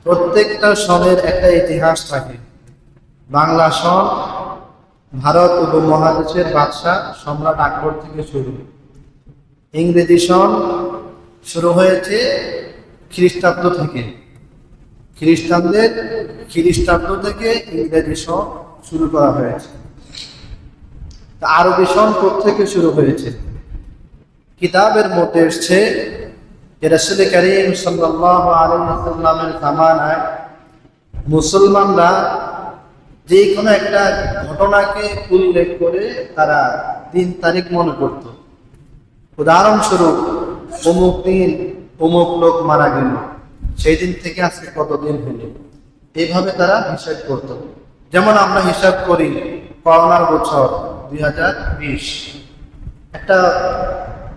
প্রত্যেকটা সনের একটা ইতিহাস থাকে। বাংলা সন ভারত উপমহাদেশের বাদশাহ সম্রাট আকবর থেকে শুরু। ইংরেজি সন শুরু হয়েছে খ্রিস্টাব্দ থেকে, খ্রিস্টানদের খ্রিস্টাব্দ থেকে ইংরেজি সন শুরু করা হয়েছে। আরবি সন থেকে শুরু হয়েছে। কিতাবের মধ্যে এসছে যে রাসূল করিম সাল্লাল্লাহু আলাইহি ওয়াসাল্লামের জামানায় মুসলমানরা যে কোনো একটা ঘটনাকে উল্লেখ করে তারা দিন তারিখ মনে করত। উদাহরণস্বরূপ, অমুক দিন অমুক লোক মারা গেল, সেই দিন থেকে আজকে কতদিন হলো, এইভাবে তারা হিসাব করত। যেমন আমরা হিসাব করি করোনার বছর 2020, একটা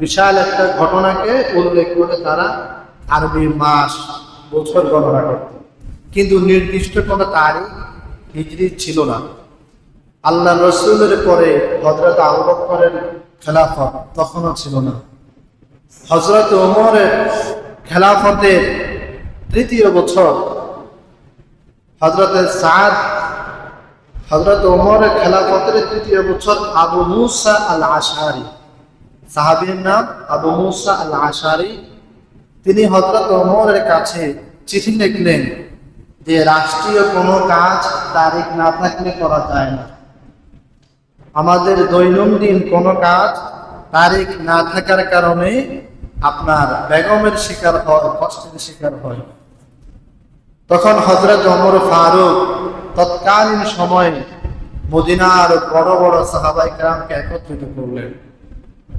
বিশাল একটা ঘটনাকে উল্লেখ করে তারা আরবি মাস বছর গণনা করত, কিন্তু নির্দিষ্ট কোনো তারিখ হিজরি ছিল না। আল্লাহ রসুলের পরে হযরত আবু বকরের খেলাফত তখনও ছিল না। হযরত ওমরের খেলাফতের তৃতীয় বছর হযরত ওমরের খেলাফতের তৃতীয় বছর আবু মুসা আল আশআরী, সাহাবীর নাম আবু মুসা আল আশআরী, তিনি হযরত ওমরের কাছে চিঠি লিখলেন যে রাষ্ট্রীয় কোনো কাজ তারিখ না থাকলে করা যায় না। আমাদের দৈনন্দিন কোনো কাজ তারিখ না থাকার কারণে আপনার বেগমের শিকার হয়, কষ্টের শিকার হয়। তখন হযরত ওমর ফারুক তৎকালীন সময়ে মদিনার বড় বড় সাহাবায়ে কেরামকে একত্রিত করলেন,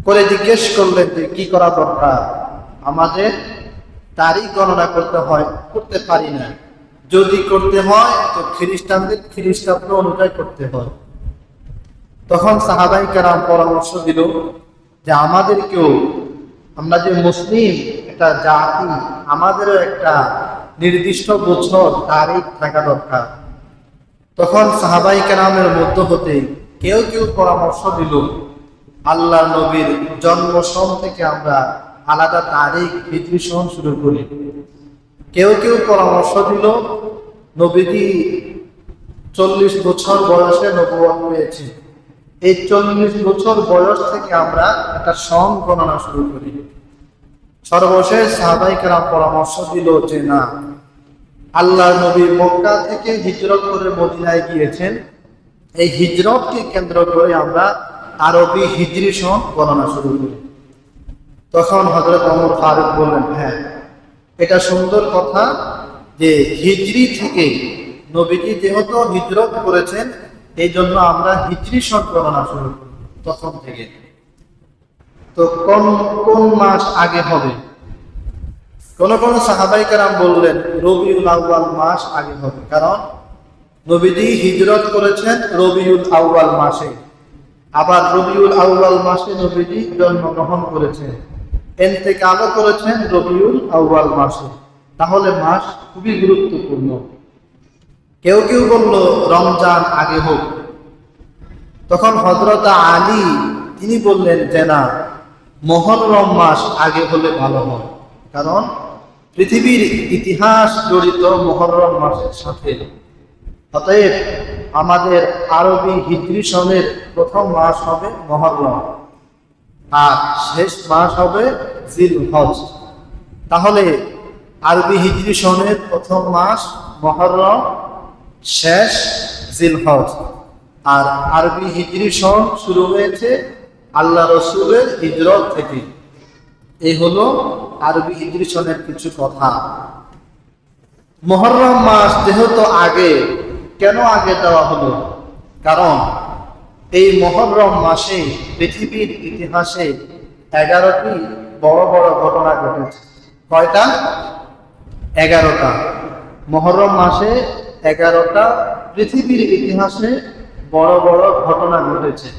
করে জিজ্ঞেস করলেন যে কি করা দরকার। আমাদের তারিখ গণনা করতে হয়, করতে পারি না, যদি করতে হয় তো খ্রিস্টানদের খ্রিস্টাব্দ অনুযায়ী করতে হয়। তখন সাহাবায়ে কেরাম পরামর্শ দিল যে আমাদেরকেও, আমরা যে মুসলিম একটা জাতি, আমাদেরও একটা নির্দিষ্ট বছর তারিখ থাকা দরকার। তখন সাহাবায়ে কেরামের মধ্য হতে কেউ কেউ পরামর্শ দিল আল্লাহ নবীর জন্ম সন থেকে আমরা আলাদা তারিখ হিজরি সন শুরু করি। কেউ কেউ পরামর্শ দিল নবীজি 40 বছর বয়সে নবুয়ত পেয়েছে, এই 40 বছর বয়স থেকে আমরা একটা সন গণনা শুরু করি। সর্বশেষ সাহাবায়ে কেরাম পরামর্শ দিল যে না, আল্লাহ নবী মক্কা থেকে হিজরত করে মদিনায় গিয়েছেন, এই হিজরতকে কেন্দ্র করে আমরা আরবি হিজরি সন গণনা শুরু করি। তখন হযরত ওমর ফারুক বললেন, হ্যাঁ এটা সুন্দর কথা যে হিজরি থেকে নবীজি যেহেতু হিজরত করেছেন এই জন্য আমরা হিজরি সন গণনা শুরু করি তখন থেকে। তো কোন কোন মাস আগে হবে? কোন কোন সাহাবায়ে কেরাম বললেন রবিউল আউয়াল মাস আগে হবে, কারণ নবীজি হিজরত করেছেন রবিউল আউয়াল মাসে, আবার রবিউল আউয়াল মাসে নবীজি জন্মগ্রহণ করেছেন, ইন্তেকালও করেছেন রবিউল আউয়াল মাসে, তাহলে মাস খুবই গুরুত্বপূর্ণ। কেউ কেউ বলল রমজান আগে হোক। তখন হযরত আলী তিনি বললেন যে না, মুহররম মাস আগে হলে ভালো হয়, কারণ পৃথিবীর ইতিহাস জড়িত মুহররম মাসের সাথে। অতএব আমাদের আরবি হিজরি সনের প্রথম মাস হবে মুহররম আর শেষ মাস হবে জিলহজ। তাহলে আরবি হিজরি সনের প্রথম মাস মুহররম, শেষ জিলহজ। আর আরবি হিজরি সন শুরু হয়েছে আল্লাহ রসুলের হিজরত থেকে। এই হলো আরবি হিজরি সনের কিছু কথা। মুহররম মাস যেহেতু আগে, কেন আগে দেওয়া হলো? কারণ এই মুহররম মাসে পৃথিবীর ইতিহাসে 11টি বড় বড় ঘটনা ঘটেছে। কয়টা? 11টা। মুহররম মাসে 11টা পৃথিবীর ইতিহাসে বড় বড় ঘটনা ঘটেছে।